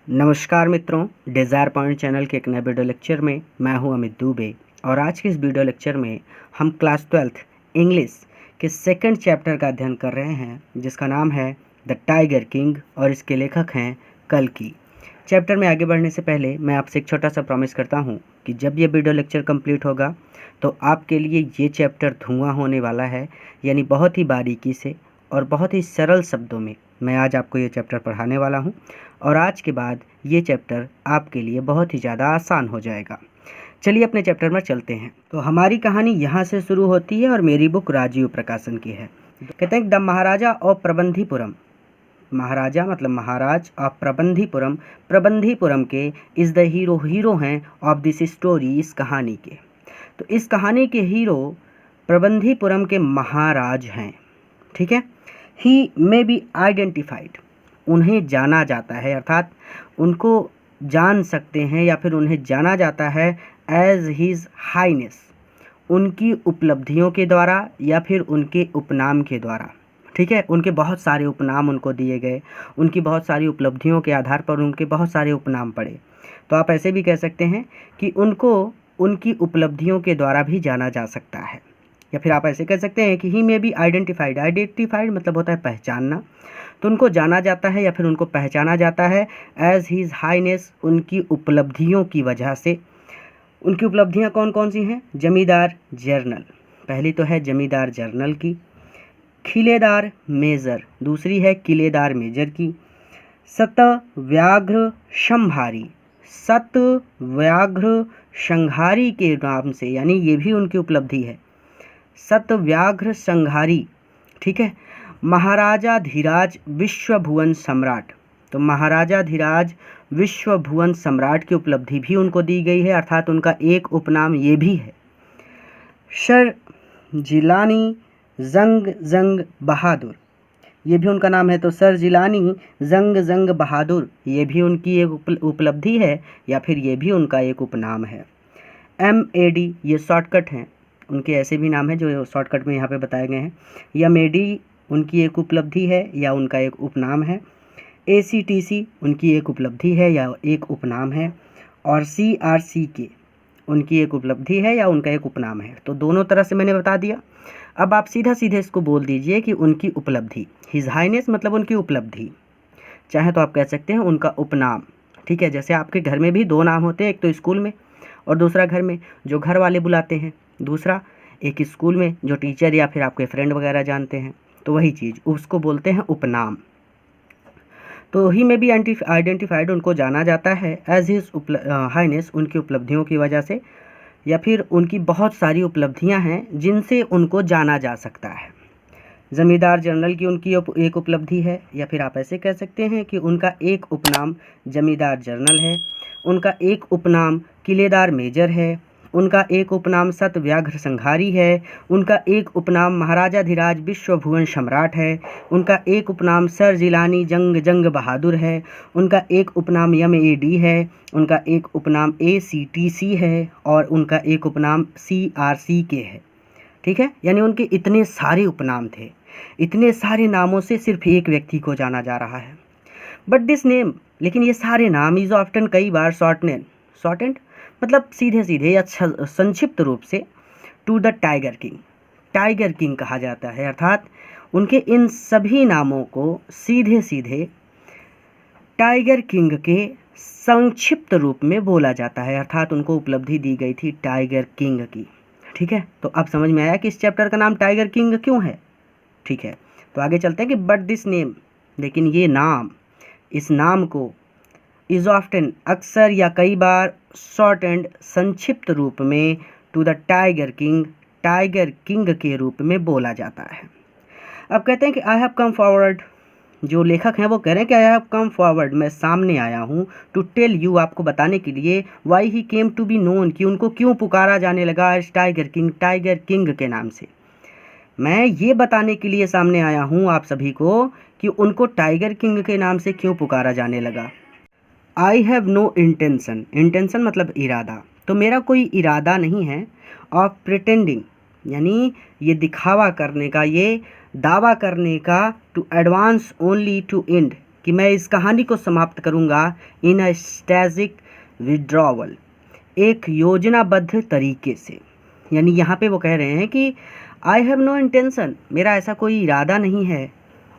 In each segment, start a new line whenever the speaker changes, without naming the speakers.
नमस्कार मित्रों, desire point channel के एक नए वीडियो लेक्चर में मैं हूं अमित दुबे। और आज के इस वीडियो लेक्चर में हम क्लास 12th इंग्लिश के सेकंड चैप्टर का अध्ययन कर रहे हैं, जिसका नाम है द टाइगर किंग और इसके लेखक हैं कल्कि। चैप्टर में आगे बढ़ने से पहले मैं आपसे एक छोटा सा प्रॉमिस करता हूं कि जब ये वीडियो लेक्चर कंप्लीट होगा तो आपके लिए ये चैप्टर धुआं होने वाला है। यानी बहुत ही बारीकी से और बहुत ही सरल शब्दों में मैं आज आपको ये चैप्टर पढ़ाने वाला हूँ। और आज के बाद ये चैप्टर आपके लिए बहुत ही ज़्यादा आसान हो जाएगा। चलिए अपने चैप्टर में चलते हैं। तो हमारी कहानी यहाँ से शुरू होती है और मेरी बुक राजीव प्रकाशन की है। कहते हैं द महाराजा ऑफ प्रबंधीपुरम। महाराजा मतलब महाराज ऑफ प्रबंधीपुरम, प्रबंधीपुरम के इज़ द हीरो हैं ऑफ दिस स्टोरी, इस कहानी के। तो इस कहानी के हीरो प्रबंधीपुरम के महाराज हैं। ठीक है। ही मे बी आइडेंटिफाइड, उन्हें जाना जाता है, अर्थात उनको जान सकते हैं या फिर उन्हें जाना जाता है एज हिज हाईनेस, उनकी उपलब्धियों के द्वारा या फिर उनके उपनाम के द्वारा। ठीक है। उनके बहुत सारे उपनाम उनको दिए गए, उनकी बहुत सारी उपलब्धियों के आधार पर उनके बहुत सारे उपनाम पड़े। तो आप ऐसे भी कह सकते हैं कि उनको उनकी उपलब्धियों के द्वारा भी जाना जा सकता है। या फिर आप ऐसे कह सकते हैं कि ही मे बी आइडेंटिफाइड। आइडेंटिफाइड मतलब होता है पहचानना। तो उनको जाना जाता है या फिर उनको पहचाना जाता है एज हिज हाईनेस, उनकी उपलब्धियों की वजह से। उनकी उपलब्धियां कौन कौन सी हैं? जमींदार जर्नल, पहली तो है जमींदार जर्नल की। खिलेदार मेजर, दूसरी है किलेदार मेजर की। सतव्याघ्र संहारी, सतव्याघ्र संहारी के नाम से, यानी ये भी उनकी उपलब्धि है, सतव्याघ्र संहारी। ठीक है। महाराजा धीराज विश्वभुवन सम्राट, तो महाराजा धीराज विश्वभुवन सम्राट की उपलब्धि भी उनको दी गई है, अर्थात उनका एक उपनाम ये भी है। सर जिलानी जंग जंग बहादुर, ये भी उनका नाम है। तो सर जिलानी जंग जंग बहादुर, ये भी उनकी एक उपलब्धि है या फिर ये भी उनका एक उपनाम है। MAD ये शॉर्टकट हैं, उनके ऐसे भी नाम हैं जो शॉर्टकट में यहाँ पे बताए गए हैं। MAD उनकी एक उपलब्धि है या उनका एक उपनाम है। ACTC उनकी एक उपलब्धि है या एक उपनाम है। और CRCK उनकी एक उपलब्धि है या उनका एक उपनाम है। तो दोनों तरह से मैंने बता दिया। अब आप सीधा सीधे इसको बोल दीजिए कि उनकी उपलब्धि, हिज हाईनेस मतलब उनकी उपलब्धि, चाहे तो आप कह सकते हैं उनका उपनाम। ठीक है। जैसे आपके घर में भी दो नाम होते हैं, एक तो स्कूल में और दूसरा घर में जो घर वाले बुलाते हैं, दूसरा एक स्कूल में जो टीचर या फिर आपके फ्रेंड वगैरह जानते हैं। तो वही चीज़ उसको बोलते हैं उपनाम। तो ही में भी आइडेंटिफाइड, उनको जाना जाता है एज हिज हाईनेस, उनकी उपलब्धियों की वजह से, या फिर उनकी बहुत सारी उपलब्धियां हैं जिनसे उनको जाना जा सकता है। ज़मींदार जनरल की उनकी एक उपलब्धि है, या फिर आप ऐसे कह सकते हैं कि उनका एक उपनाम जमींदार जनरल है, उनका एक उपनाम किलेदार मेजर है, उनका एक उपनाम सतव्याघ्र संहारी है, उनका एक उपनाम महाराजा धीराज विश्वभुवन सम्राट है, उनका एक उपनाम सर जिलानी जंग जंग बहादुर है, उनका एक उपनाम MAD है, उनका एक उपनाम ACTC है और उनका एक उपनाम CRCK है। ठीक है। यानी उनके इतने सारे उपनाम थे, इतने सारे नामों से सिर्फ एक व्यक्ति को जाना जा रहा है। बट दिस नेम, लेकिन ये सारे नाम इज ऑफ्टन कई बार शॉर्टेंड मतलब सीधे सीधे या संक्षिप्त रूप से to the tiger king, tiger king कहा जाता है। अर्थात उनके इन सभी नामों को सीधे सीधे टाइगर किंग के संक्षिप्त रूप में बोला जाता है, अर्थात उनको उपलब्धि दी गई थी टाइगर किंग की। ठीक है। तो अब समझ में आया कि इस चैप्टर का नाम टाइगर किंग क्यों है। ठीक है। तो आगे चलते हैं कि बट दिस नेम, लेकिन ये नाम, इस नाम को इज ऑफ्टन अक्सर या कई बार शॉर्ट एंड संक्षिप्त रूप में to the tiger king, tiger king के रूप में बोला जाता है। अब कहते हैं कि आई हैव कम फॉरवर्ड, जो लेखक हैं वो कह रहे हैं कि आई हैव कम फॉरवर्ड, मैं सामने आया हूँ, टू टेल यू, आपको बताने के लिए, why he came to be known, कि उनको क्यों पुकारा जाने लगा as tiger king, tiger king के नाम से। मैं ये बताने के लिए सामने आया हूँ आप सभी को कि उनको टाइगर किंग के नाम से क्यों पुकारा जाने लगा। I have no intention, intention मतलब इरादा, तो मेरा कोई इरादा नहीं है, ऑफ प्रिटेंडिंग यानी ये दिखावा करने का, ये दावा करने का, to advance only to end, कि मैं इस कहानी को समाप्त करूँगा इन अ स्ट्रेटेजिक विड्रॉवल, एक योजनाबद्ध तरीके से। यानी यहाँ पे वो कह रहे हैं कि आई हैव नो इंटेंशन, मेरा ऐसा कोई इरादा नहीं है,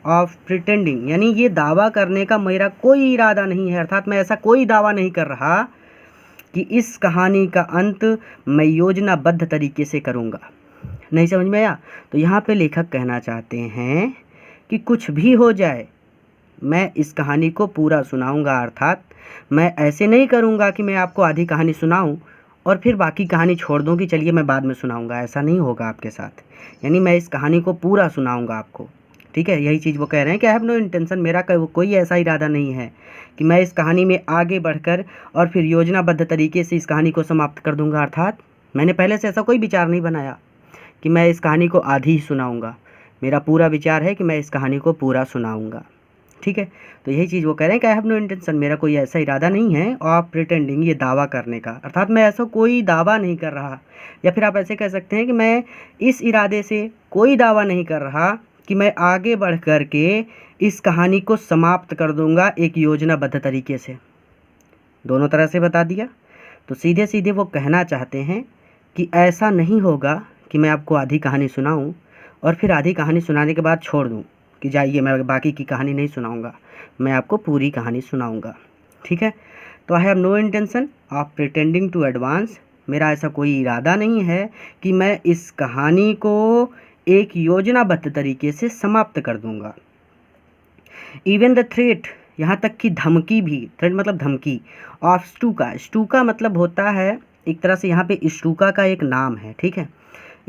ऑफ प्रिटेंडिंग, यानी ये दावा करने का मेरा कोई इरादा नहीं है, अर्थात मैं ऐसा कोई दावा नहीं कर रहा कि इस कहानी का अंत मैं योजनाबद्ध तरीके से करूँगा। नहीं समझ में आया? तो यहाँ पे लेखक कहना चाहते हैं कि कुछ भी हो जाए मैं इस कहानी को पूरा सुनाऊंगा, अर्थात मैं ऐसे नहीं करूँगा कि मैं आपको आधी कहानी सुनाऊं और फिर बाकी कहानी छोड़ दूं कि चलिए मैं बाद में सुनाऊंगा, ऐसा नहीं होगा आपके साथ। यानी मैं इस कहानी को पूरा सुनाऊंगा आपको, ठीक है। यही चीज़ वो कह रहे हैं कि आई हैव नो इंटेंशन, मेरा कोई ऐसा इरादा नहीं है कि मैं इस कहानी में आगे बढ़कर और फिर योजनाबद्ध तरीके से इस कहानी को समाप्त कर दूंगा, अर्थात मैंने पहले से ऐसा कोई विचार नहीं बनाया कि मैं इस कहानी को आधी ही सुनाऊंगा। मेरा पूरा विचार है कि मैं इस कहानी को पूरा सुनाऊंगा, ठीक है। तो यही चीज़ वो कह रहे हैं कि आई हैव नो इंटेंशन, मेरा कोई ऐसा इरादा नहीं है ऑफ प्रिटेंडिंग, ये दावा करने का, अर्थात मैं ऐसा कोई दावा नहीं कर रहा। या फिर आप ऐसे कह सकते हैं कि मैं इस इरादे से कोई दावा नहीं कर रहा कि मैं आगे बढ़ कर के इस कहानी को समाप्त कर दूंगा एक योजनाबद्ध तरीके से। दोनों तरह से बता दिया। तो सीधे सीधे वो कहना चाहते हैं कि ऐसा नहीं होगा कि मैं आपको आधी कहानी सुनाऊं और फिर आधी कहानी सुनाने के बाद छोड़ दूं कि जाइए मैं बाकी की कहानी नहीं सुनाऊंगा, मैं आपको पूरी कहानी सुनाऊंगा, ठीक है। तो I have no intention of pretending to advance, मेरा ऐसा कोई इरादा नहीं है कि मैं इस कहानी को एक योजनाबद्ध तरीके से समाप्त कर दूंगा। इवन द थ्रेट, यहाँ तक कि धमकी भी, थ्रेट मतलब धमकी, ऑफ स्टूका, स्टूका मतलब होता है एक तरह से यहाँ पे स्टूका का एक नाम है, ठीक है।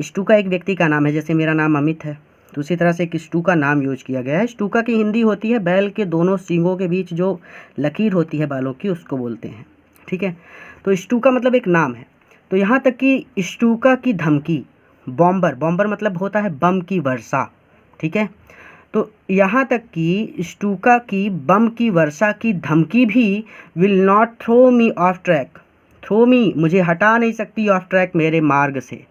स्टूका एक व्यक्ति का नाम है, जैसे मेरा नाम अमित है तो उसी तरह से एक स्टूका नाम यूज किया गया है। स्टूका की हिंदी होती है बैल के दोनों सींगों के बीच जो लकीर होती है बालों की, उसको बोलते हैं, ठीक है। तो स्टूका मतलब एक नाम है। तो यहाँ तक कि स्टूका की धमकी, बॉम्बर, बॉम्बर मतलब होता है बम की वर्षा, ठीक है। तो यहाँ तक कि स्टूका की बम की वर्षा की धमकी भी will not throw me off track, throw me मुझे हटा नहीं सकती ऑफ ट्रैक मेरे मार्ग से।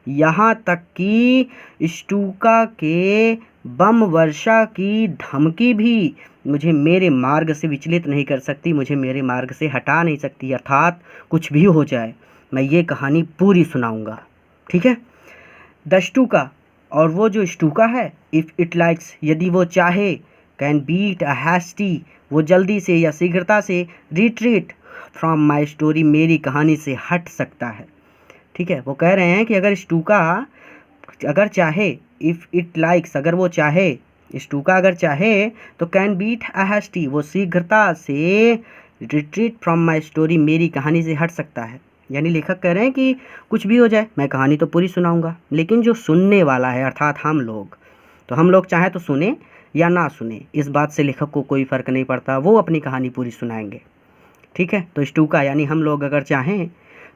यहाँ तक कि स्टूका के बम वर्षा की धमकी भी मुझे मेरे मार्ग से विचलित नहीं कर सकती, मुझे मेरे मार्ग से हटा नहीं सकती, अर्थात कुछ भी हो जाए मैं ये कहानी पूरी सुनाऊंगा, ठीक है। द स्टूका, और वो जो स्टूका है, इफ़ इट लाइक्स, यदि वो चाहे, कैन बीट अ हैस्टी, वो जल्दी से या शीघ्रता से, रिट्रीट फ्रॉम माई स्टोरी, मेरी कहानी से हट सकता है, ठीक है। वो कह रहे हैं कि अगर स्टूका अगर चाहे, इफ़ इट लाइक्स, अगर वो चाहे, स्टूका अगर चाहे तो कैन बीट अ हैस्टी, वो शीघ्रता से रिट्रीट फ्रॉम माई स्टोरी, मेरी कहानी से हट सकता है। यानी लेखक कह रहे हैं कि कुछ भी हो जाए मैं कहानी तो पूरी सुनाऊंगा, लेकिन जो सुनने वाला है अर्थात हम लोग, तो हम लोग चाहे तो सुने या ना सुने, इस बात से लेखक को कोई फ़र्क नहीं पड़ता, वो अपनी कहानी पूरी सुनाएंगे, ठीक है। तो स्टूका यानी हम लोग अगर चाहें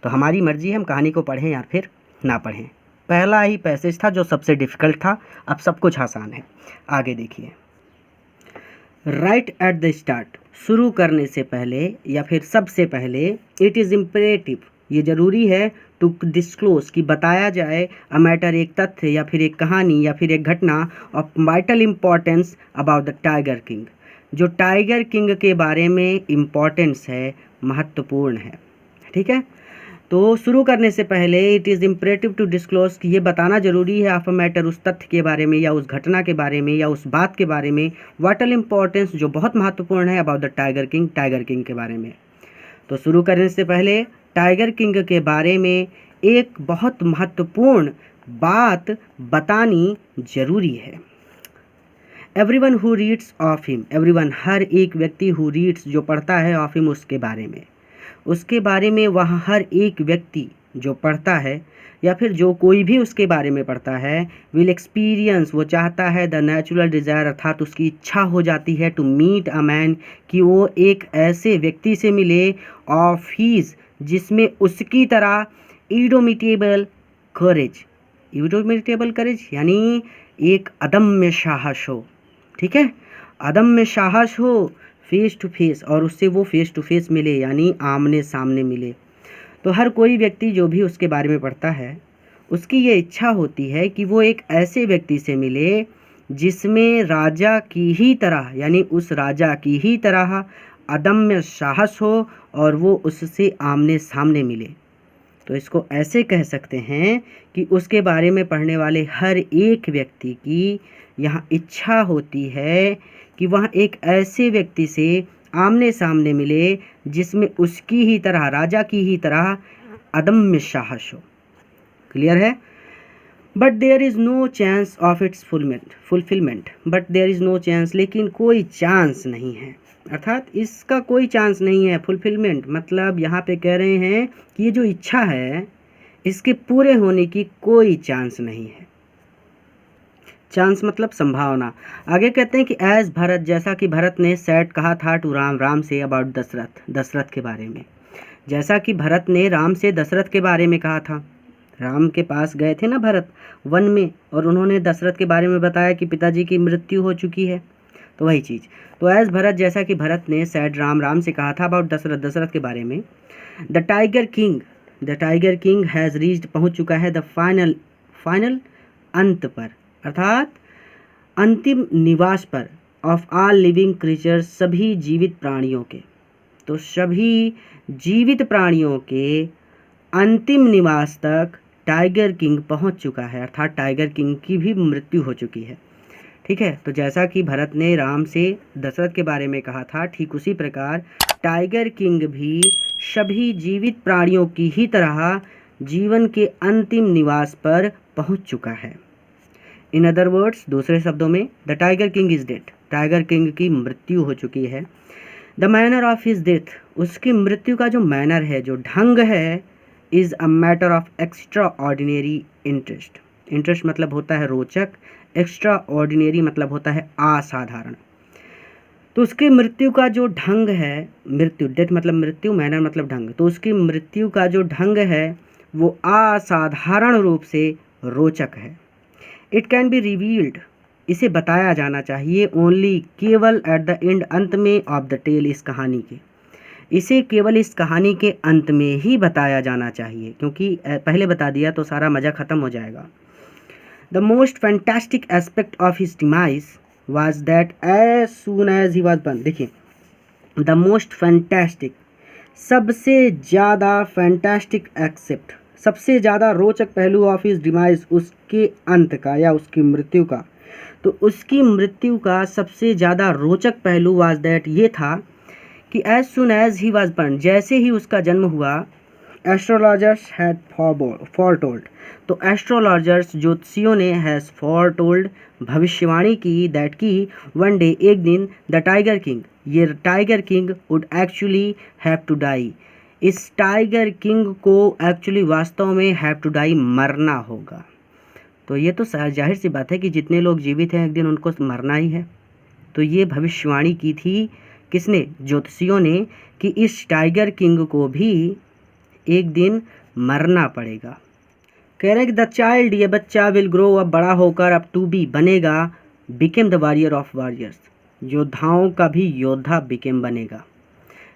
तो हमारी मर्जी है, हम कहानी को पढ़ें या फिर ना पढ़ें। पहला ही पैसेज था जो सबसे डिफ़िकल्ट था, अब सब कुछ आसान है। आगे देखिए, राइट एट द स्टार्ट, शुरू करने से पहले या फिर सबसे पहले, इट इज़ इम्परेटिव, ये ज़रूरी है, टू डिस्क्लोज कि बताया जाए, अ मैटर एक तथ्य या फिर एक कहानी या फिर एक घटना, of vital importance about the tiger king, जो टाइगर किंग के बारे में इम्पॉर्टेंस है, महत्वपूर्ण है, ठीक है। तो शुरू करने से पहले it is imperative to disclose कि ये बताना ज़रूरी है, ऑफ अ मैटर, उस तथ्य के बारे में या उस घटना के बारे में या उस बात के बारे में, वाइटल इम्पॉर्टेंस जो बहुत महत्वपूर्ण है, about the tiger king, tiger king के बारे में। तो शुरू करने से पहले टाइगर किंग के बारे में एक बहुत महत्वपूर्ण बात बतानी ज़रूरी है। Everyone who reads of him, everyone हर एक व्यक्ति, हु रीड्स जो पढ़ता है, ऑफ हिम उसके बारे में वह हर एक व्यक्ति जो पढ़ता है या फिर जो कोई भी उसके बारे में पढ़ता है, विल एक्सपीरियंस, वो चाहता है, द नेचुरल डिज़ायर, अर्थात उसकी इच्छा हो जाती है, टू मीट अ मैन, कि वो एक ऐसे व्यक्ति से मिले, ऑफ हीज, जिसमें उसकी तरह इडोमिटेबल करेज, इडोमिटेबल करेज यानी एक अदम्य साहस हो, ठीक है, अदम्य साहस हो, फेस टू फेस, और उससे वो फेस टू फेस मिले यानी आमने सामने मिले। तो हर कोई व्यक्ति जो भी उसके बारे में पढ़ता है, उसकी ये इच्छा होती है कि वो एक ऐसे व्यक्ति से मिले जिसमें राजा की ही तरह यानी उस राजा की ही तरह अदम्य साहस हो और वो उससे आमने सामने मिले। तो इसको ऐसे कह सकते हैं कि उसके बारे में पढ़ने वाले हर एक व्यक्ति की यहाँ इच्छा होती है कि वह एक ऐसे व्यक्ति से आमने सामने मिले जिसमें उसकी ही तरह, राजा की ही तरह अदम्य साहस हो। क्लियर है? But there is no chance of its fulfilment, but there is no chance, लेकिन कोई चांस नहीं है, अर्थात इसका कोई चांस नहीं है। फुलफिलमेंट मतलब यहाँ पे कह रहे हैं कि ये जो इच्छा है इसके पूरे होने की कोई चांस नहीं है। चांस मतलब संभावना। आगे कहते हैं कि एज भरत, जैसा कि भरत ने सेट कहा था to Ram, Ram say about Dasharath, Dasharath के बारे में। जैसा कि भरत ने राम से दशरथ के बारे में कहा था। राम के पास गए थे ना भरत वन में, और उन्होंने दशरथ के बारे में बताया कि पिताजी की मृत्यु हो चुकी है, तो वही चीज़। तो एज भरत, जैसा कि भरत ने सेड राम, राम से कहा था अबाउट दशरथ, दशरथ के बारे में। The tiger king has reached, पहुंच चुका है द फाइनल अंत पर, अर्थात अंतिम निवास पर, ऑफ ऑल लिविंग क्रीचर्स, सभी जीवित प्राणियों के। तो सभी जीवित प्राणियों के अंतिम निवास तक टाइगर किंग पहुंच चुका है, अर्थात टाइगर किंग की भी मृत्यु हो चुकी है। ठीक है, तो जैसा कि भरत ने राम से दशरथ के बारे में कहा था, ठीक उसी प्रकार टाइगर किंग भी सभी जीवित प्राणियों की ही तरह जीवन के अंतिम निवास पर पहुंच चुका है। इन अदर वर्ड्स, दूसरे शब्दों में, the tiger king is dead, tiger king की मृत्यु हो चुकी है। The manner of his death, उसकी मृत्यु का जो मैनर है, जो ढंग है, is a matter of extra ordinary interest. Interest मतलब होता है रोचक, एक्स्ट्रा ऑर्डिनरी मतलब होता है असाधारण। तो उसकी मृत्यु का जो ढंग है, मृत्यु, डेथ मतलब मृत्यु, मैनर मतलब ढंग, तो उसकी मृत्यु का जो ढंग है वो असाधारण रूप से रोचक है। इट कैन बी रिवील्ड, इसे बताया जाना चाहिए, ओनली, केवल, एट द एंड, अंत में, ऑफ द टेल, इस कहानी के, इसे केवल इस कहानी के अंत में ही बताया जाना चाहिए, क्योंकि पहले बता दिया तो सारा मज़ा ख़त्म हो जाएगा। The most fantastic aspect of his demise was that as soon as he was born, देखिए, द मोस्ट फैंटास्टिक, सबसे ज़्यादा फैंटास्टिक एक्सेप्ट, सबसे ज़्यादा रोचक पहलू ऑफ हिज डिमाइज, उसके अंत का या उसकी मृत्यु का, तो उसकी मृत्यु का सबसे ज़्यादा रोचक पहलू वाज दैट, ये था कि as soon as he was born, जैसे ही उसका जन्म हुआ, एस्ट्रोलॉजर्स हैड फॉरटोल्ड, तो एस्ट्रोलॉजर्स, ज्योतिषियों ने, हैज़ फॉरटोल्ड, भविष्यवाणी की, दैट की, वन डे, एक दिन, द टाइगर किंग, ये tiger king would actually have to die, इस टाइगर किंग को एक्चुअली वास्तव में हैव टू डाई, मरना होगा। तो ये तो जाहिर सी बात है कि जितने लोग जीवित हैं एक दिन उनको मरना ही है। तो ये भविष्यवाणी की थी किसने? ज्योतिषियों ने, कि इस टाइगर किंग को भी एक दिन मरना पड़ेगा। कह रहे हैं कि द चाइल्ड, ये बच्चा, विल ग्रो, अब बड़ा होकर, अब टू बी, बनेगा, became the warrior of warriors, योद्धाओं का भी योद्धा बिकेम, बनेगा।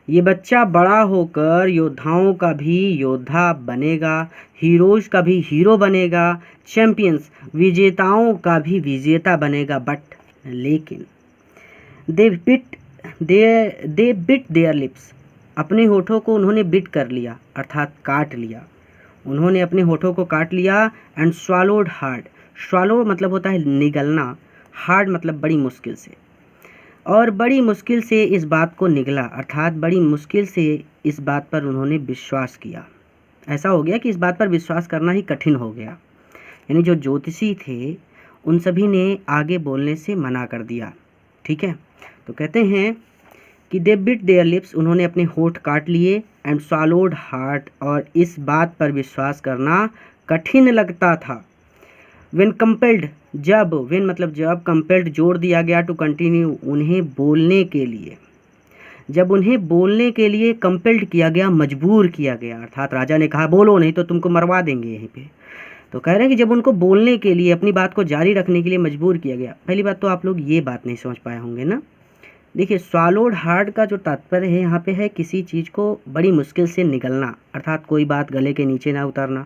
ये बच्चा बड़ा होकर योद्धाओं का भी योद्धा बनेगा, हीरोज का भी हीरो बनेगा, चैंपियंस, विजेताओं का भी विजेता बनेगा। बट, लेकिन, दे बिट देयर लिप्स, अपने होठों को उन्होंने बिट कर लिया, अर्थात काट लिया, उन्होंने अपने होठों को काट लिया। एंड स्वॉलोड हार्ड, स्वॉलो मतलब होता है निगलना, हार्ड मतलब बड़ी मुश्किल से, और बड़ी मुश्किल से इस बात को निगला, अर्थात बड़ी मुश्किल से इस बात पर उन्होंने विश्वास किया। ऐसा हो गया कि इस बात पर विश्वास करना ही कठिन हो गया, यानी जो ज्योतिषी थे उन सभी ने आगे बोलने से मना कर दिया। ठीक है, तो कहते हैं कि दे बिट देयर लिप्स, उन्होंने अपने होठ काट लिए, एंड स्वॉलोड हार्ड, और इस बात पर विश्वास करना कठिन लगता था। व्हेन कंपेल्ड, जब, व्हेन मतलब जब, कंपेल्ड जोड़ दिया गया, टू कंटिन्यू, उन्हें बोलने के लिए, जब उन्हें बोलने के लिए कंपेल्ड किया गया, मजबूर किया गया, अर्थात राजा ने कहा बोलो नहीं तो तुमको मरवा देंगे यहीं पे। तो कह रहे हैं कि जब उनको बोलने के लिए, अपनी बात को जारी रखने के लिए मजबूर किया गया। पहली बात तो आप लोग ये बात नहीं समझ पाए होंगे ना। देखिए, स्वॉलोड हार्ड का जो तात्पर्य है यहाँ पे है किसी चीज़ को बड़ी मुश्किल से निगलना, अर्थात कोई बात गले के नीचे ना उतारना।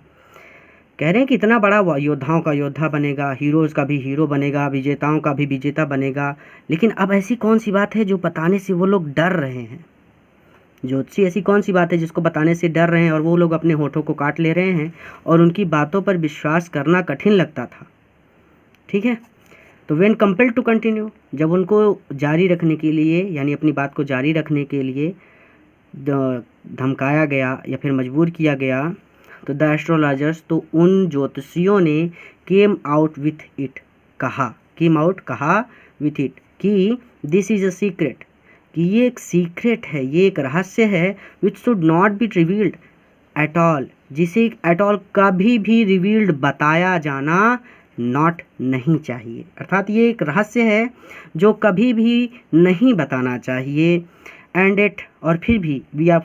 कह रहे हैं कि इतना बड़ा योद्धाओं का योद्धा बनेगा, हीरोज़ का भी हीरो बनेगा, विजेताओं का भी विजेता बनेगा। लेकिन अब ऐसी कौन सी बात है जो बताने से वो लोग डर रहे हैं? ज्योतिषी ऐसी कौन सी बात है जिसको बताने से डर रहे हैं और वो लोग अपने होठों को काट ले रहे हैं और उनकी बातों पर विश्वास करना कठिन लगता था। ठीक है, तो व्हेन कंपेल्ड टू कंटिन्यू, जब उनको जारी रखने के लिए यानी अपनी बात को जारी रखने के लिए धमकाया गया या फिर मजबूर किया गया, तो द एस्ट्रोलॉजर्स, तो उन ज्योतिषियों ने केम आउट विथ इट, कहा विथ इट कि दिस इज़ अ सीक्रेट, कि ये एक सीक्रेट है, ये एक रहस्य है, which should not be revealed at all, जिसे एट ऑल कभी भी रिवील्ड बताया जाना नॉट नहीं चाहिए। अर्थात ये एक रहस्य है जो कभी भी नहीं बताना चाहिए। एंड एट, और फिर भी वी आर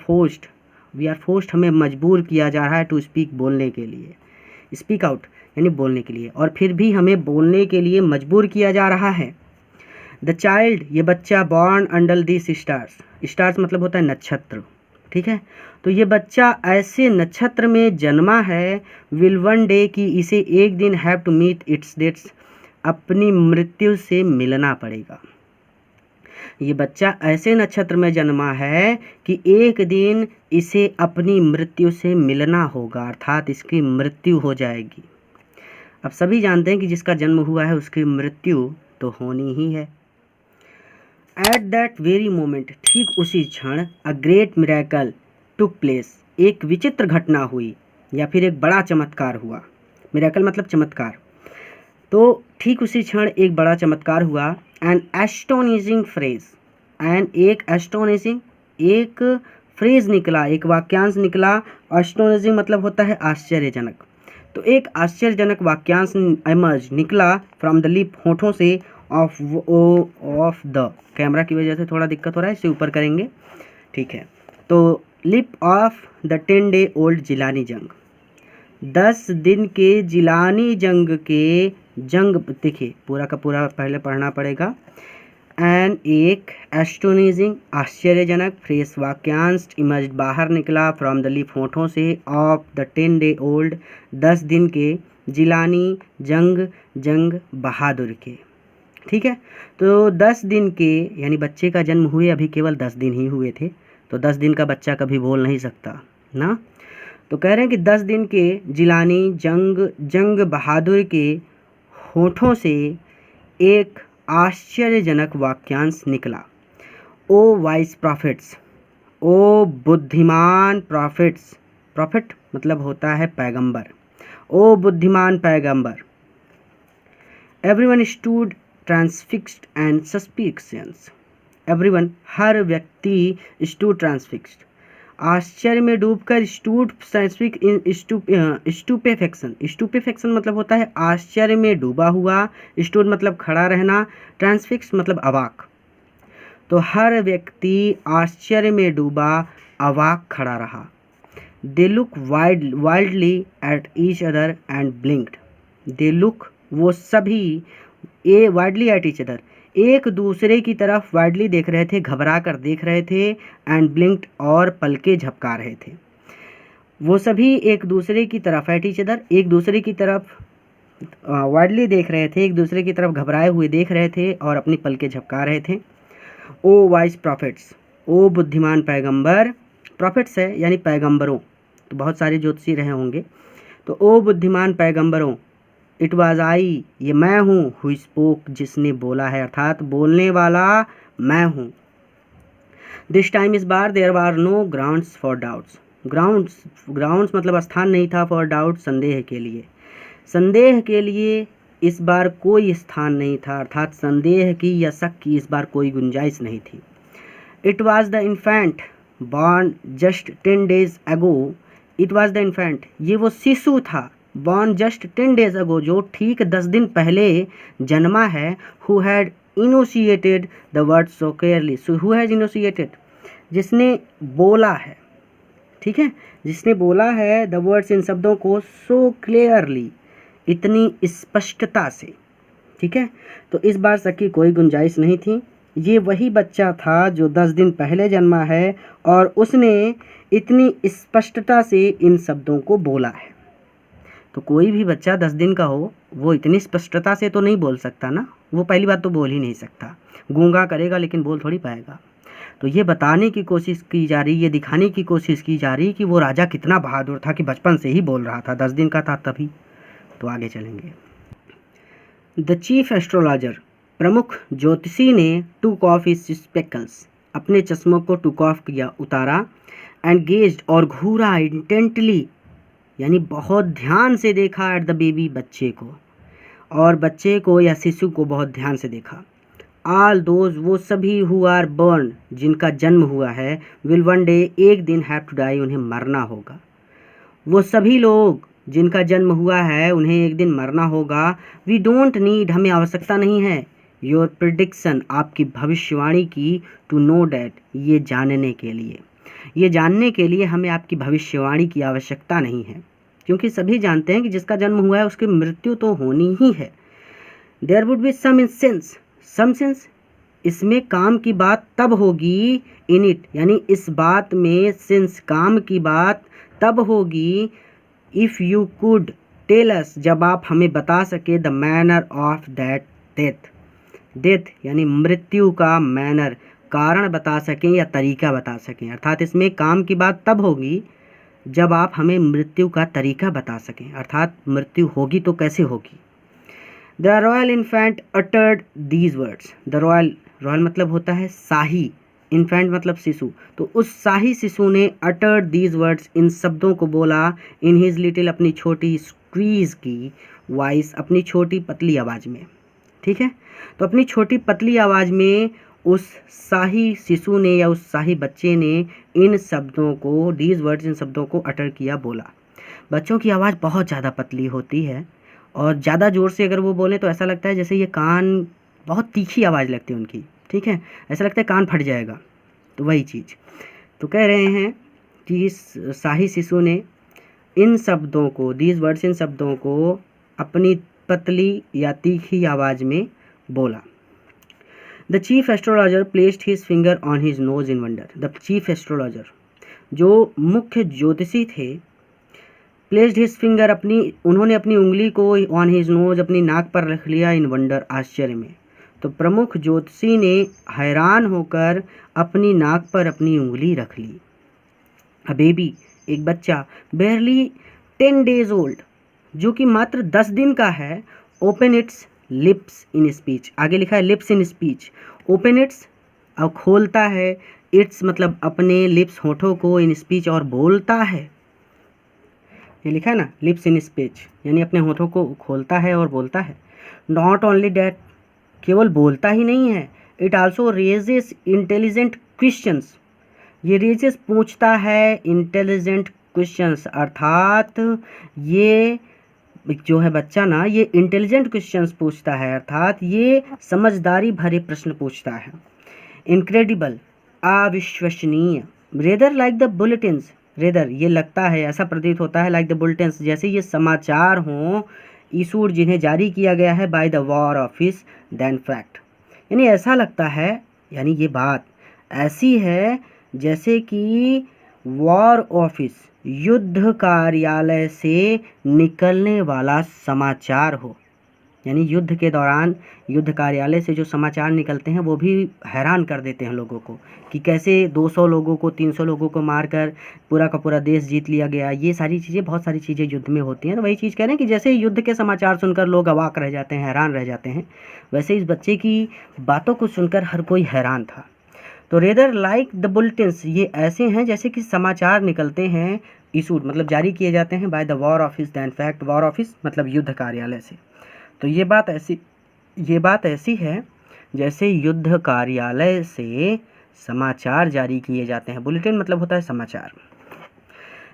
फोर्स्ड, हमें मजबूर किया जा रहा है टू स्पीक, बोलने के लिए, स्पीक आउट यानी बोलने के लिए, और फिर भी हमें बोलने के लिए मजबूर किया जा रहा है। द चाइल्ड, ये बच्चा, बॉर्न अंडर दिस स्टार्स मतलब होता है नक्षत्र। ठीक है, तो ये बच्चा ऐसे नक्षत्र में जन्मा है, विल वन डे, कि इसे एक दिन have to meet its dates, अपनी मृत्यु से मिलना पड़ेगा। ये बच्चा ऐसे नक्षत्र में जन्मा है कि एक दिन इसे अपनी मृत्यु से मिलना होगा, अर्थात इसकी मृत्यु हो जाएगी। अब सभी जानते हैं कि जिसका जन्म हुआ है उसकी मृत्यु तो होनी ही है। एट दैट वेरी मोमेंट, ठीक उसी क्षण, a great miracle took place, एक विचित्र घटना हुई या फिर एक बड़ा चमत्कार हुआ। मिरेकल मतलब चमत्कार, तो ठीक उसी क्षण एक बड़ा चमत्कार हुआ। एन एस्टोनिशिंग फ्रेज, एक फ्रेज निकला, एक वाक्यांश निकला। एस्टोनिशिंग मतलब होता है आश्चर्यजनक, तो एक आश्चर्यजनक वाक्यांश एमर्ज निकला फ्रॉम द लिप, होठों से, ऑफ द, कैमरा की वजह से थोड़ा दिक्कत हो रहा है, इसे ऊपर करेंगे। ठीक है, तो lip of the 10 day old Jilani जंग, 10 दिन के जिलानी जंग के देखिए पूरा का पूरा पहले पढ़ना पड़ेगा। एन, एक, एस्टोनिशिंग आश्चर्यजनक, फ्रेश वाक्यांश इमर्ज बाहर निकला, फ्रॉम द लिप होठों से, ऑफ द 10 डे ओल्ड 10 दिन के, जिलानी जंग बहादुर के। ठीक है, तो 10 दिन के यानी बच्चे का जन्म हुए अभी केवल 10 दिन ही हुए थे, तो 10 दिन का बच्चा कभी बोल नहीं सकता ना। तो कह रहे हैं कि 10 दिन के जिलानी जंग बहादुर के होठों से एक आश्चर्यजनक वाक्यांश निकला। ओ वाइस प्रॉफिट्स, ओ बुद्धिमान प्रॉफिट्स, प्रॉफिट मतलब होता है पैगंबर, ओ बुद्धिमान पैगंबर। Everyone stood transfixed and suspicious, everyone हर व्यक्ति, स्टूड ट्रांसफिक्स्ड आश्चर्य में डूबकर, स्टूपेफेक्शन मतलब होता है आश्चर्य में डूबा हुआ, स्टूड मतलब खड़ा रहना, ट्रांसफिक्स मतलब अवाक, तो हर व्यक्ति आश्चर्य में डूबा अवाक खड़ा रहा। They look wildly at each other and ब्लिंक्ड, they look वो सभी, वाइल्डली एट ईच अदर एक दूसरे की तरफ वाइडली देख रहे थे, घबरा कर देख रहे थे, एंड ब्लिंक्ड और पलके झपका रहे थे। वो सभी एक दूसरे की तरफ, एट ईच अदर एक दूसरे की तरफ वाइडली देख रहे थे, एक दूसरे की तरफ घबराए हुए देख रहे थे और अपनी पलके झपका रहे थे। ओ वाइस प्रॉफिट्स, ओ बुद्धिमान पैगंबर, प्रॉफिट्स है यानी पैगंबरों, तो बहुत सारे ज्योतिषी रहे होंगे, तो ओ बुद्धिमान पैगंबरों, इट वाज आई, ये मैं हूँ, हु स्पोक, जिसने बोला है, अर्थात बोलने वाला मैं हूँ। दिस टाइम, इस बार, there are no grounds for doubts, grounds मतलब स्थान नहीं था, फॉर डाउट संदेह के लिए इस बार कोई स्थान नहीं था, अर्थात संदेह की या शक की इस बार कोई गुंजाइश नहीं थी। It was the infant born just 10 days ago, it was the infant, ये वो शिशु था, बॉर्न जस्ट 10 days अगो, जो ठीक 10 दिन पहले जन्मा है, who had enunciated the word so clearly, who has enunciated, जिसने बोला है, ठीक है, जिसने बोला है द वर्ड्स, इन शब्दों को, सो क्लियरली, इतनी स्पष्टता से। ठीक है, तो इस बार शक की कोई गुंजाइश नहीं थी, ये वही बच्चा था जो 10 दिन पहले जन्मा है और उसने इतनी स्पष्टता से इन शब्दों को बोला है। तो कोई भी बच्चा 10 दिन का हो वो इतनी स्पष्टता से तो नहीं बोल सकता ना, वो पहली बात तो बोल ही नहीं सकता, गूंगा करेगा लेकिन बोल थोड़ी पाएगा। तो ये बताने की कोशिश की जा रही, ये दिखाने की कोशिश की जा रही कि वो राजा कितना बहादुर था कि बचपन से ही बोल रहा था, 10 दिन का था तभी। तो आगे चलेंगे। द चीफ एस्ट्रोलॉजर, प्रमुख ज्योतिषी ने टूक ऑफ हिज स्पेकल्स, अपने चश्मों को टूक ऑफ किया, उतारा, एंड गेज्ड और घूरा इंटेंटली यानी बहुत ध्यान से देखा, एट द बेबी बच्चे को, और बच्चे को या शिशु को बहुत ध्यान से देखा। ऑल दोज वो सभी हु आर बर्न जिनका जन्म हुआ है, विल वन डे एक दिन हैव टू डाई उन्हें मरना होगा। वो सभी लोग जिनका जन्म हुआ है उन्हें एक दिन मरना होगा। वी डोंट नीड हमें आवश्यकता नहीं है, योर प्रिडिक्शन आपकी भविष्यवाणी की, टू नो डैट ये जानने के लिए, ये जानने के लिए हमें आपकी भविष्यवाणी की आवश्यकता नहीं है, क्योंकि सभी जानते हैं कि जिसका जन्म हुआ है उसकी मृत्यु तो होनी ही है। There would be some sense, some sense इसमें काम की बात तब होगी, इन इट यानी इस बात में सेंस काम की बात तब होगी, if you could tell us जब आप हमें बता सके, the manner of that death, death यानी मृत्यु का मैनर कारण बता सकें या तरीका बता सकें, अर्थात इसमें काम की बात तब होगी जब आप हमें मृत्यु का तरीका बता सकें, अर्थात मृत्यु होगी तो कैसे होगी। The royal infant uttered these words, the royal, royal मतलब होता है शाही, इन्फेंट मतलब शिशु, तो उस शाही शिशु ने अटर्ड दीज वर्ड्स इन शब्दों को बोला, इन हिज लिटिल अपनी छोटी स्क्वीज की वॉइस, अपनी छोटी पतली आवाज़ में, ठीक है। तो अपनी छोटी पतली आवाज़ में उस शाही शिशु ने या उस शाही बच्चे ने इन शब्दों को, दीज वर्ड्स इन शब्दों को अटर किया, बोला। बच्चों की आवाज़ बहुत ज़्यादा पतली होती है और ज़्यादा ज़ोर से अगर वो बोले तो ऐसा लगता है जैसे ये कान, बहुत तीखी आवाज़ लगती है उनकी, ठीक है, ऐसा लगता है कान फट जाएगा। तो वही चीज़ तो कह रहे हैं कि शाही शिशु ने इन शब्दों को, दीज वर्ड्स इन शब्दों को अपनी पतली या तीखी आवाज़ में बोला। The chief astrologer placed his finger on his nose in wonder, the chief astrologer जो मुख्य ज्योतिषी थे, प्लेस्ड हिज फिंगर उन्होंने अपनी उंगली को ऑन हिज नोज अपनी नाक पर रख लिया, इन वंडर आश्चर्य में। तो प्रमुख ज्योतिषी ने हैरान होकर अपनी नाक पर अपनी उंगली रख ली। अ बेबी एक बच्चा, बेयरली 10 days ओल्ड जो कि मात्र 10 दिन का है, open it's lips in speech, आगे लिखा है lips in speech, open it's अब खोलता है, इट्स मतलब अपने लिप्स होठों को, इन स्पीच और बोलता है, ये लिखा है ना लिप्स इन स्पीच यानी अपने होठों को खोलता है और बोलता है। नॉट ओनली डैट केवल बोलता ही नहीं है, it also raises intelligent questions, ये रेजेस पूछता है इंटेलिजेंट क्वेश्चंस, अर्थात ये जो है बच्चा ना ये इंटेलिजेंट क्वेश्चंस पूछता है, अर्थात ये समझदारी भरे प्रश्न पूछता है। इनक्रेडिबल अविश्वसनीय, rather like the bulletins, rather ये लगता है, ऐसा प्रतीत होता है, लाइक द बुलेटिन्स जैसे ये समाचार हों, इशूड जिन्हें जारी किया गया है, by the war office then fact, यानी ऐसा लगता है, यानी ये बात ऐसी है जैसे कि वॉर ऑफिस युद्ध कार्यालय से निकलने वाला समाचार हो, यानी युद्ध के दौरान युद्ध कार्यालय से जो समाचार निकलते हैं वो भी हैरान कर देते हैं लोगों को कि कैसे 200 लोगों को 300 लोगों को मारकर पूरा का पूरा देश जीत लिया गया। ये सारी चीज़ें, बहुत सारी चीज़ें युद्ध में होती हैं। तो वही चीज़ कह रहे हैं कि जैसे युद्ध के समाचार सुनकर लोग अवाक रह जाते हैं, हैरान रह जाते हैं, वैसे इस बच्चे की बातों को सुनकर हर कोई हैरान था। तो रेदर लाइक द बुलेटिन्स ये ऐसे हैं जैसे कि समाचार निकलते हैं, इशूड मतलब जारी किए जाते हैं, by the war office then fact, war office मतलब युद्ध कार्यालय से। तो ये बात ऐसी है जैसे युद्ध कार्यालय से समाचार जारी किए जाते हैं। बुलेटिन मतलब होता है समाचार।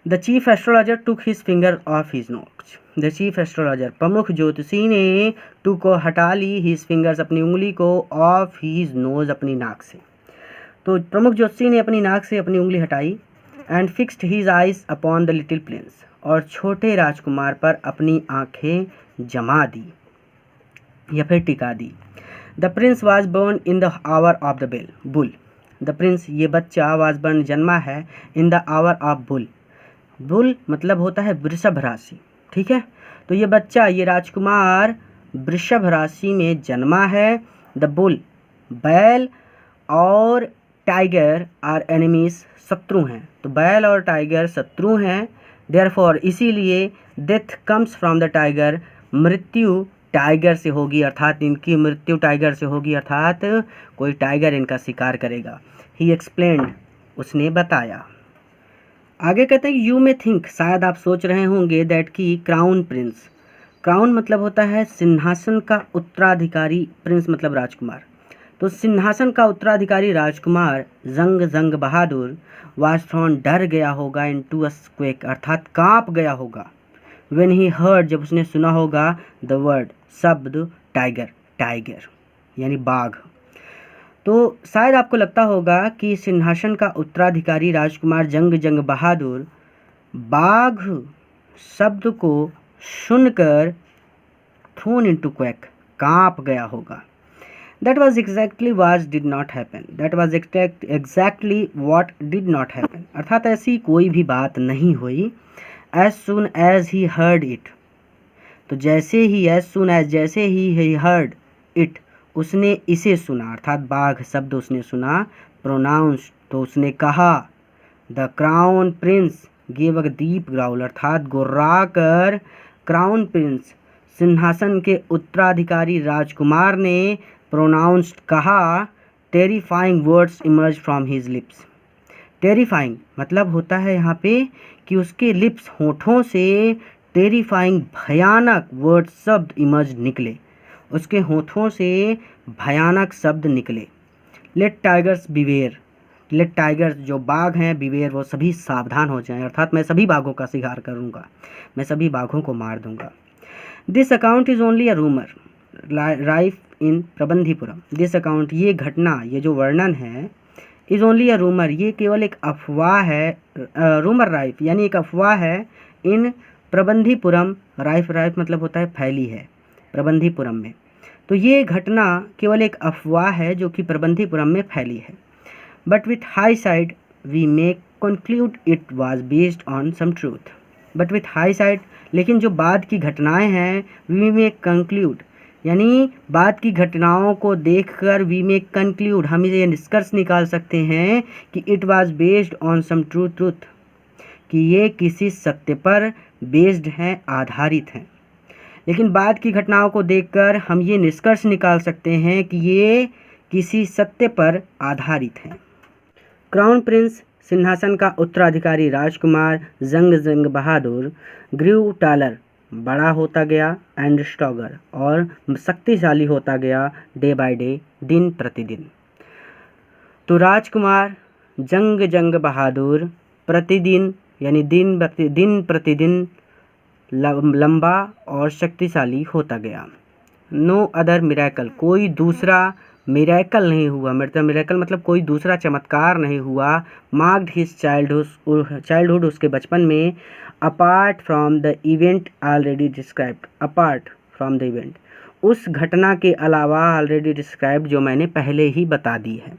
The chief astrologer took his finger of his nose, the chief astrologer प्रमुख ज्योतिषी ने टू को हटा ली, हिज फिंगर्स अपनी उंगली को, ऑफ हिज नोज अपनी नाक से। तो प्रमुख ज्योतिषी ने अपनी नाक से अपनी उंगली हटाई, and fixed his eyes upon the little Prince, और छोटे राजकुमार पर अपनी आंखें जमा दी या फिर टिका दी। The prince was born in the hour of the bull, the prince ये बच्चा वाज बोर्न जन्मा है, in the hour of bull, bull मतलब होता है वृषभ राशि, ठीक है। तो ये बच्चा, ये राजकुमार वृषभ राशि में जन्मा है। द बुल, बैल और टाइगर आर एनिमीज, शत्रु हैं। तो बैल और टाइगर शत्रु हैं। देयरफॉर, इसीलिए death comes from the tiger, मृत्यु टाइगर से होगी, अर्थात इनकी मृत्यु टाइगर से होगी, अर्थात कोई टाइगर इनका शिकार करेगा। ही एक्सप्लेन्ड, उसने बताया। आगे कहते हैं यू मे थिंक, शायद आप सोच रहे होंगे दैट की क्राउन प्रिंस, क्राउन मतलब होता है सिंहासन का उत्तराधिकारी, प्रिंस मतलब राजकुमार। तो सिंहासन का उत्तराधिकारी राजकुमार जंग बहादुर वाज थ्रोन, डर गया होगा, इनटू अ क्वेक, अर्थात कांप गया होगा। व्हेन ही हर्ड, जब उसने सुना होगा, द वर्ड, शब्द टाइगर, टाइगर यानी बाघ। तो शायद आपको लगता होगा कि सिंहासन का उत्तराधिकारी राजकुमार जंग बहादुर बाघ शब्द को सुनकर थ्रोन इनटू क्वेक, कांप गया होगा। That was exactly what did not happen. That was exactly what did not happen. अर्थात ऐसी कोई भी बात नहीं हुई। As soon as he heard it, तो जैसे ही, as soon as, जैसे ही he heard it, उसने इसे सुना, अर्थात बाघ शब्द उसने सुना। Pronounced, तो उसने कहा। The crown prince gave a deep growl, अर्थात गुर्रा कर क्राउन प्रिंस, सिंहासन के उत्तराधिकारी राजकुमार ने प्रोनाउंस्ड, कहा। Terrifying words emerge from his lips. Terrifying मतलब होता है यहाँ पे कि उसके लिप्स, होठों से टेरिफाइंग भयानक वर्ड शब्द इमर्ज निकले, उसके होठों से भयानक शब्द निकले। Let tigers beware, let tigers जो बाघ हैं, बिवेयर वो सभी सावधान हो जाएं, अर्थात मैं सभी बाघों का शिकार करूँगा, मैं सभी बाघों को मार दूंगा। This account is only a rumour rife in Prabandhipuram. This account, ये घटना, ये जो वर्णन है, इज़ ओनली अ रूमर, ये केवल एक अफवाह है। रूमर राइफ यानी एक अफवाह है। इन प्रबंधीपुरम, राइफ राइफ मतलब होता है फैली है, प्रबंधीपुरम में। तो ये घटना केवल एक अफवाह है जो कि प्रबंधीपुरम में फैली है। But with high side we may conclude it was based on some truth. But with high side, लेकिन जो बाद की घटनाएं हैं, वी मे कंक्लूड यानी बाद की घटनाओं को देखकर, वी मे कंक्लूड, हम ये निष्कर्ष निकाल सकते हैं कि it was based on some truth, कि ये किसी सत्य पर बेस्ड हैं, आधारित हैं। लेकिन बाद की घटनाओं को देखकर हम ये निष्कर्ष निकाल सकते हैं कि ये किसी सत्य पर आधारित हैं। क्राउन प्रिंस, सिंहासन का उत्तराधिकारी राजकुमार जंग बहादुर, ग्रीव टालर, बड़ा होता गया, एंड स्ट्रॉगर, और शक्तिशाली होता गया, डे बाय डे, दिन प्रतिदिन। तो राजकुमार जंग बहादुर प्रतिदिन यानी दिन प्रतिदिन लंबा और शक्तिशाली होता गया। नो अदर मिरेकल, कोई दूसरा मिरेकल नहीं हुआ, मिरेकल मतलब कोई दूसरा चमत्कार नहीं हुआ। मार्क्ड हिज चाइल्डहुड, उसके बचपन में। Apart from the event already described, apart from the event, उस घटना के अलावा ऑलरेडी डिस्क्राइब्ड, जो मैंने पहले ही बता दी है।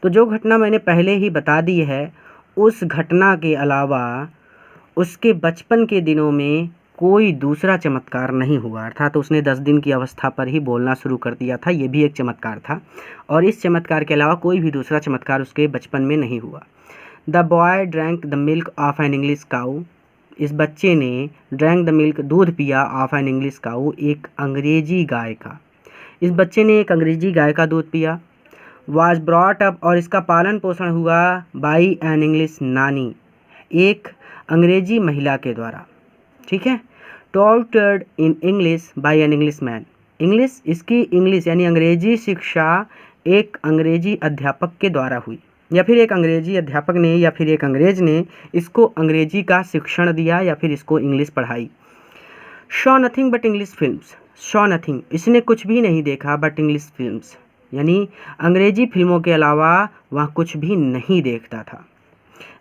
तो जो घटना मैंने पहले ही बता दी है, उस घटना के अलावा उसके बचपन के दिनों में कोई दूसरा चमत्कार नहीं हुआ, अर्थात उसने 10 दिन की अवस्था पर ही बोलना शुरू कर दिया था, ये भी एक चमत्कार था। और इस चमत्कार के अलावा कोई भी दूसरा चमत्कार उसके बचपन में नहीं हुआ। The boy drank the milk of an English cow, इस बच्चे ने ड्रैंक द मिल्क, दूध पिया, ऑफ एन इंग्लिश काऊ, एक अंग्रेजी गाय का। इस बच्चे ने एक अंग्रेजी गाय का दूध पिया। वाज ब्रॉट अप, और इसका पालन पोषण हुआ, बाई एन इंग्लिश नानी, एक अंग्रेजी महिला के द्वारा। ठीक है। Tortured in English by an English man, English, इसकी इंग्लिश यानी अंग्रेजी शिक्षा एक अंग्रेजी अध्यापक के द्वारा हुई, या फिर एक अंग्रेजी अध्यापक ने या फिर एक अंग्रेज ने इसको अंग्रेजी का शिक्षण दिया या फिर इसको इंग्लिश पढ़ाई। Shaw nothing but English films, Shaw nothing, इसने कुछ भी नहीं देखा, बट इंग्लिश फिल्म्स यानी अंग्रेजी फिल्मों के अलावा वह कुछ भी नहीं देखता था।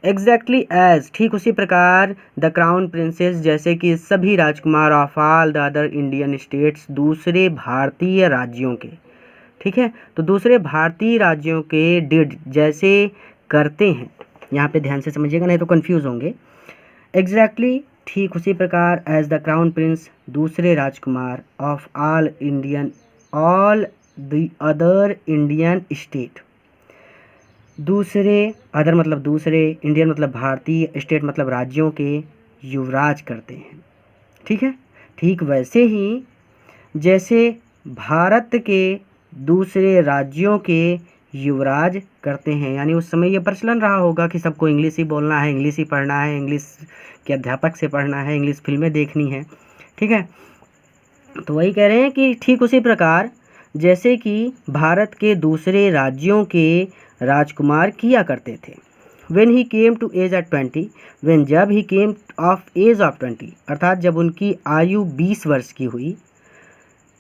एग्जैक्टली एज, ठीक उसी प्रकार, द क्राउन प्रिंसेस, जैसे कि सभी राजकुमार of all the other Indian states, दूसरे भारतीय राज्यों के। ठीक है। तो दूसरे भारतीय राज्यों के डिड, जैसे करते हैं, यहाँ पे ध्यान से समझिएगा नहीं तो कंफ्यूज होंगे। एग्जैक्टली ठीक उसी प्रकार एज द क्राउन प्रिंस दूसरे राजकुमार of all the other Indian state, दूसरे अदर मतलब दूसरे, इंडियन मतलब भारतीय, स्टेट मतलब राज्यों के युवराज करते हैं। ठीक है, ठीक वैसे ही जैसे भारत के दूसरे राज्यों के युवराज करते हैं, यानी उस समय ये प्रचलन रहा होगा कि सबको इंग्लिश ही बोलना है, इंग्लिश ही पढ़ना है, इंग्लिश के अध्यापक से पढ़ना है, इंग्लिश फिल्में देखनी है। ठीक है, तो वही कह रहे हैं कि ठीक उसी प्रकार जैसे कि भारत के दूसरे राज्यों के राजकुमार किया करते थे। When he came to age at 20, जब ही केम ऑफ एज ऑफ 20 अर्थात जब उनकी आयु 20 वर्ष की हुई,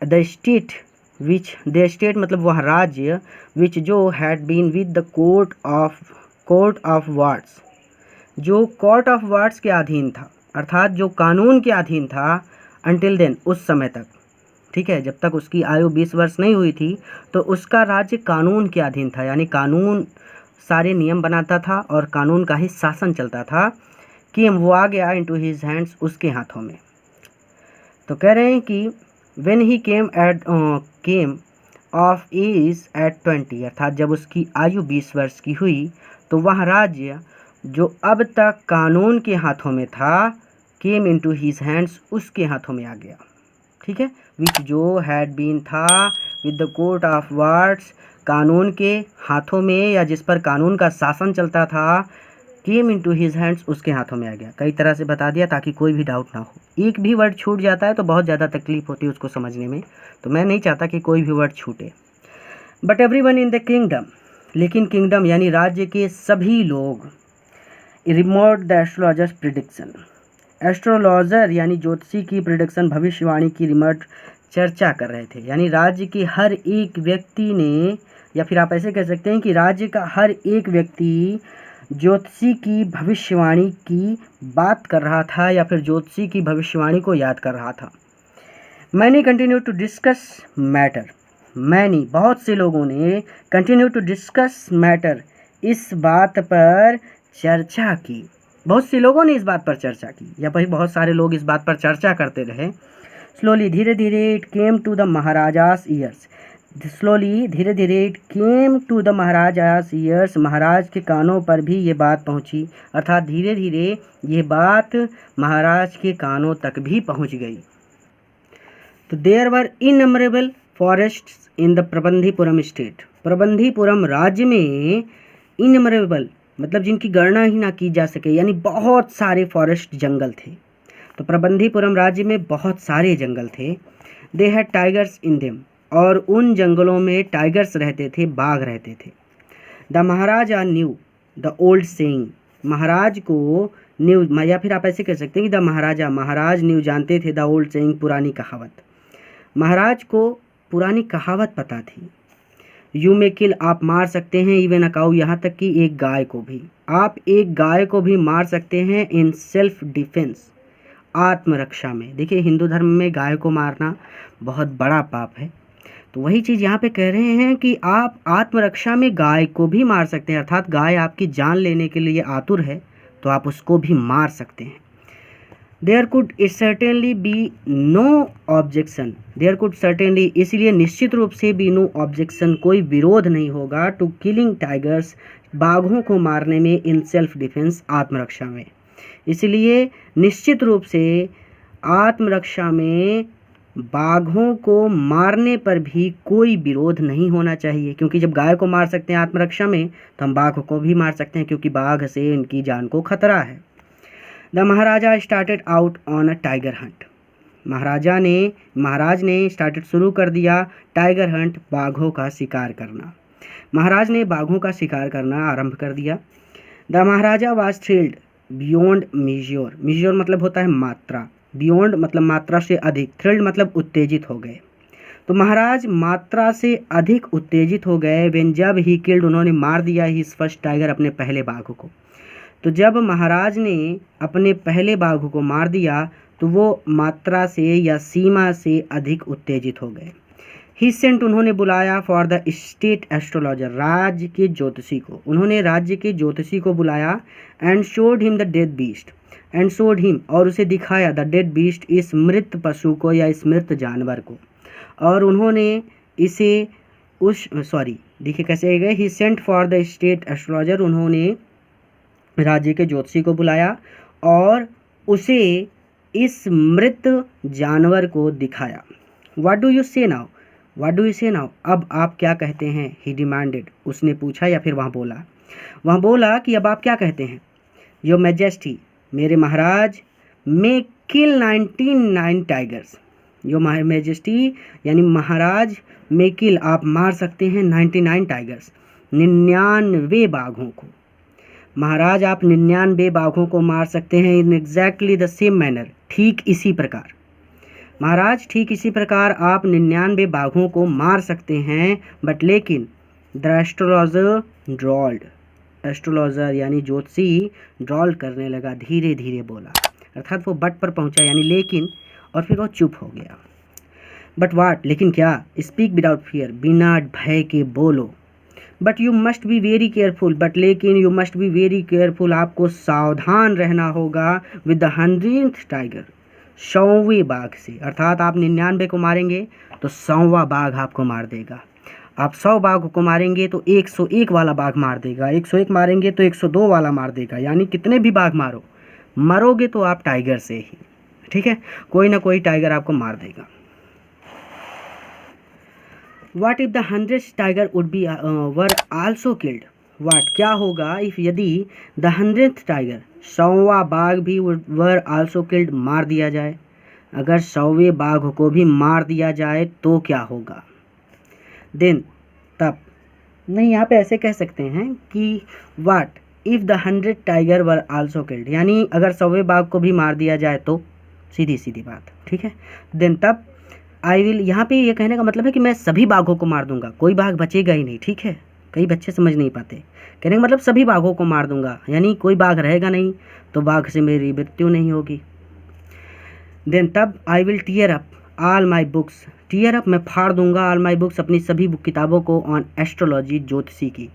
द स्टेट मतलब वह राज्य, विच जो had been with the court of wards, जो कोर्ट ऑफ वार्ड्स के अधीन था, अर्थात जो कानून के अधीन था, अंटिल देन उस समय तक। ठीक है, जब तक उसकी आयु 20 वर्ष नहीं हुई थी तो उसका राज्य कानून के अधीन था, यानी कानून सारे नियम बनाता था और कानून का ही शासन चलता था। कि वो आ गया इनटू हिज हैंड्स, उसके हाथों में। तो कह रहे हैं कि when he came of age at 20 अर्थात जब उसकी आयु 20 वर्ष की हुई तो वह राज्य जो अब तक कानून के हाथों में था, केम इनटू हिज हैंड्स, उसके हाथों में आ गया। ठीक है, विच जो हैड बीन था with the court of wards, कानून के हाथों में या जिस पर कानून का शासन चलता था, केम इनटू हिज हैंड्स, उसके हाथों में आ गया। कई तरह से बता दिया ताकि कोई भी डाउट ना हो। एक भी वर्ड छूट जाता है तो बहुत ज़्यादा तकलीफ होती है उसको समझने में, तो मैं नहीं चाहता कि कोई भी वर्ड छूटे। But everyone in the kingdom, लेकिन किंगडम यानी राज्य के सभी लोग, remote the astrologers prediction, astrologer यानी ज्योतिषी की प्रिडिक्शन, भविष्यवाणी की रिमोट चर्चा कर रहे थे। यानी राज्य के हर एक व्यक्ति ने, या फिर आप ऐसे कह सकते हैं कि राज्य का हर एक व्यक्ति ज्योतिषी की भविष्यवाणी की बात कर रहा था या फिर ज्योतिषी की भविष्यवाणी को याद कर रहा था। मैंने continue to discuss matter, many बहुत से लोगों ने कंटिन्यू टू डिस्कस मैटर, इस बात पर चर्चा की। बहुत से लोगों ने इस बात पर चर्चा की या फिर बहुत सारे लोग इस बात पर चर्चा करते रहे। स्लोली धीरे धीरे it came to the maharaja's ears, slowly धीरे धीरे it came to the maharaja's ears, महाराज के कानों पर भी ये बात पहुंची, अर्थात धीरे धीरे ये बात महाराज के कानों तक भी पहुंच गई। तो there were innumerable forests in the Prabandhipuram state, Prabandhipuram राज्य में इनमरेबल मतलब जिनकी गणना ही ना की जा सके, यानी बहुत सारे फॉरेस्ट जंगल थे। तो प्रबंधीपुरम राज्य में बहुत सारे जंगल थे। They had tigers in them, और उन जंगलों में टाइगर्स रहते थे, बाघ रहते थे। The maharaja knew the old saying, महाराज को न्यू, या फिर आप ऐसे कह सकते हैं कि द महाराजा, महाराज न्यू जानते थे, द ओल्ड सेइंग पुरानी कहावत, महाराज को पुरानी कहावत पता थी। यू में किल, आप मार सकते हैं, इवन अ काऊ, यहाँ तक कि एक गाय को भी, आप एक गाय को भी मार सकते हैं, इन सेल्फ डिफेंस, आत्मरक्षा में। देखिए हिंदू धर्म में गाय को मारना बहुत बड़ा पाप है, तो वही चीज़ यहाँ पे कह रहे हैं कि आप आत्मरक्षा में गाय को भी मार सकते हैं, अर्थात गाय आपकी जान लेने के लिए आतुर है तो आप उसको भी मार सकते हैं। There could certainly be no objection, there could certainly, इसलिए निश्चित रूप से बी नो ऑब्जेक्शन, कोई विरोध नहीं होगा, टू किलिंग टाइगर्स, बाघों को मारने में, इन सेल्फ डिफेंस, आत्मरक्षा में। इसलिए निश्चित रूप से आत्मरक्षा में बाघों को मारने पर भी कोई विरोध नहीं होना चाहिए, क्योंकि जब गाय को मार सकते हैं आत्मरक्षा में तो हम बाघ को भी मार सकते हैं, क्योंकि बाघ से इनकी जान को खतरा है। The maharaja started out on a tiger hunt, महाराज ने स्टार्टेड शुरू कर दिया, टाइगर हंट, बाघों का शिकार करना। महाराज ने बाघों का शिकार करना आरंभ कर दिया। The maharaja was thrilled beyond measure, measure मतलब होता है मात्रा, बियॉन्ड मतलब मात्रा से अधिक, थ्रिल्ड मतलब उत्तेजित हो गए। तो महाराज मात्रा से अधिक उत्तेजित हो गए, व्हेन जब ही किल्ड, उन्होंने मार दिया हिज फर्स्ट टाइगर, अपने पहले बाघ को। तो जब महाराज ने अपने पहले बाघ को मार दिया तो वो मात्रा से या सीमा से अधिक उत्तेजित हो गए। ही सेंट, उन्होंने बुलाया, फॉर द स्टेट एस्ट्रोलॉजर, राज्य के ज्योतिषी को, उन्होंने राज्य के ज्योतिषी को बुलाया, and showed him the death beast, and showed him, और उसे दिखाया, द डेड बीस्ट, इस मृत पशु को या इस मृत जानवर को, और उन्होंने इसे देखिए कैसे गए, he sent for the state astrologer, उन्होंने राज्य के ज्योतिषी को बुलाया और उसे इस मृत जानवर को दिखाया। व्हाट डू यू से नाउ, व्हाट डू यू से नाउ, अब आप क्या कहते हैं, ही डिमांडेड, उसने पूछा या फिर वहाँ बोला कि अब आप क्या कहते हैं। योर मैजेस्टी, मेरे महाराज, मे किल 99 टाइगर्स, योर मैजेस्टी यानी महाराज, मे किल, आप मार सकते हैं 99 टाइगर्स, 99 बाघों को। महाराज आप 99 बाघों को मार सकते हैं, in exactly the same manner, ठीक इसी प्रकार। महाराज ठीक इसी प्रकार आप 99 बाघों को मार सकते हैं, बट लेकिन द एस्ट्रोलॉजर ड्रॉल्ड, एस्ट्रोलॉजर यानी ज्योतिषी ड्रॉल करने लगा, धीरे धीरे बोला, अर्थात वो बट पर पहुंचा यानी लेकिन, और फिर वो चुप हो गया। बट वाट, लेकिन क्या, स्पीक विदाउट फियर, बिना भय के बोलो, but you must be very careful, but लेकिन you must be very careful, आपको सावधान रहना होगा, विद द 100th टाइगर, 100वें बाघ से, अर्थात आप 99 को मारेंगे तो 100वां बाघ आपको मार देगा, आप 100 बाघ को मारेंगे तो 101 वाला बाघ मार देगा, 101 मारेंगे तो 102 वाला मार देगा, यानी कितने भी बाघ मरोगे तो आप टाइगर से ही, ठीक है, कोई ना कोई टाइगर आपको मार देगा। What if the 100th tiger would be were also killed? What, क्या होगा if यदि the 100th tiger, 100वां बाघ भी were also killed, मार दिया जाए, अगर 100वें बाघ को भी मार दिया जाए तो क्या होगा। Then, तब, नहीं यहाँ पे ऐसे कह सकते हैं कि what if the 100 tiger were also killed, यानी अगर 100वें बाघ को भी मार दिया जाए तो, सीधी सीधी बात, ठीक है। Then तब आई विल, यहाँ पे ये कहने का मतलब है कि मैं सभी बाघों को मार दूंगा, कोई बाघ बचेगा ही नहीं, ठीक है, कई बच्चे समझ नहीं पाते, कहने का मतलब सभी बाघों को मार दूंगा, यानी कोई बाघ रहेगा नहीं, तो बाघ से मेरी मृत्यु नहीं होगी। देन तब I will tear up all my books, tear up, मैं फाड़ दूंगा, ऑल माई बुक्स, अपनी सभी किताबों को, ऑन एस्ट्रोलॉजी, ज्योतिषी की,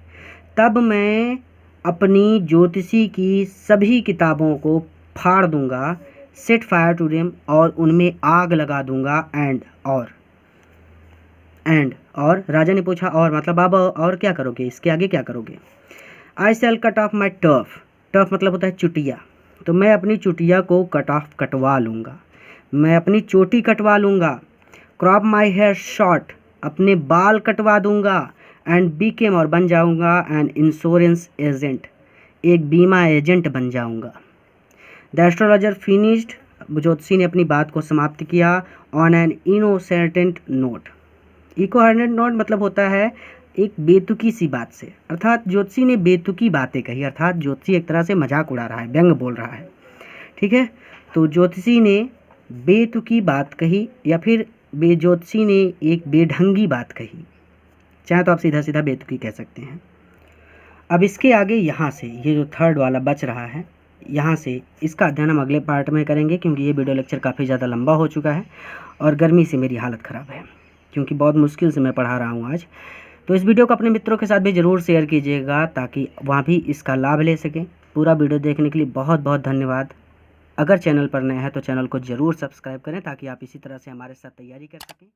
तब मैं अपनी ज्योतिषी की सभी किताबों को फाड़ दूंगा, सेट फायर टू देम, और उनमें आग लगा दूंगा, एंड और राजा ने पूछा और मतलब आप और क्या करोगे, इसके आगे क्या करोगे। I shall cut off my turf, turf मतलब होता है चुटिया, तो मैं अपनी चुटिया को कटवा लूँगा, मैं अपनी चोटी कटवा लूँगा, क्रॉप माई हेयर शॉर्ट, अपने बाल कटवा दूँगा, एंड बीकेम, और बन जाऊँगा, एंड इंश्योरेंस एजेंट, एक बीमा एजेंट बन जाऊँगा। द एस्ट्रोलॉजर फिनिश्ड, ज्योतिषी ने अपनी बात को समाप्त किया, ऑन एन इनोसेंटेंट नोट, इकोहेरेंट नोट मतलब होता है एक बेतुकी सी बात से, अर्थात ज्योतिषी ने बेतुकी बातें कही, अर्थात ज्योतिषी एक तरह से मजाक उड़ा रहा है, व्यंग बोल रहा है, ठीक है, तो ज्योतिषी ने बेतुकी बात कही या फिर ज्योतिषी ने एक बेढंगी बात कही, चाहे तो आप सीधा सीधा बेतुकी कह सकते हैं। अब इसके आगे यहाँ से ये जो थर्ड वाला बच रहा है, यहाँ से इसका अध्ययन हम अगले पार्ट में करेंगे, क्योंकि ये वीडियो लेक्चर काफ़ी ज़्यादा लंबा हो चुका है और गर्मी से मेरी हालत ख़राब है, क्योंकि बहुत मुश्किल से मैं पढ़ा रहा हूँ आज। तो इस वीडियो को अपने मित्रों के साथ भी ज़रूर शेयर कीजिएगा, ताकि वहाँ भी इसका लाभ ले सकें। पूरा वीडियो देखने के लिए बहुत बहुत धन्यवाद। अगर चैनल पर नए हैं तो चैनल को ज़रूर सब्सक्राइब करें, ताकि आप इसी तरह से हमारे साथ तैयारी कर सकें।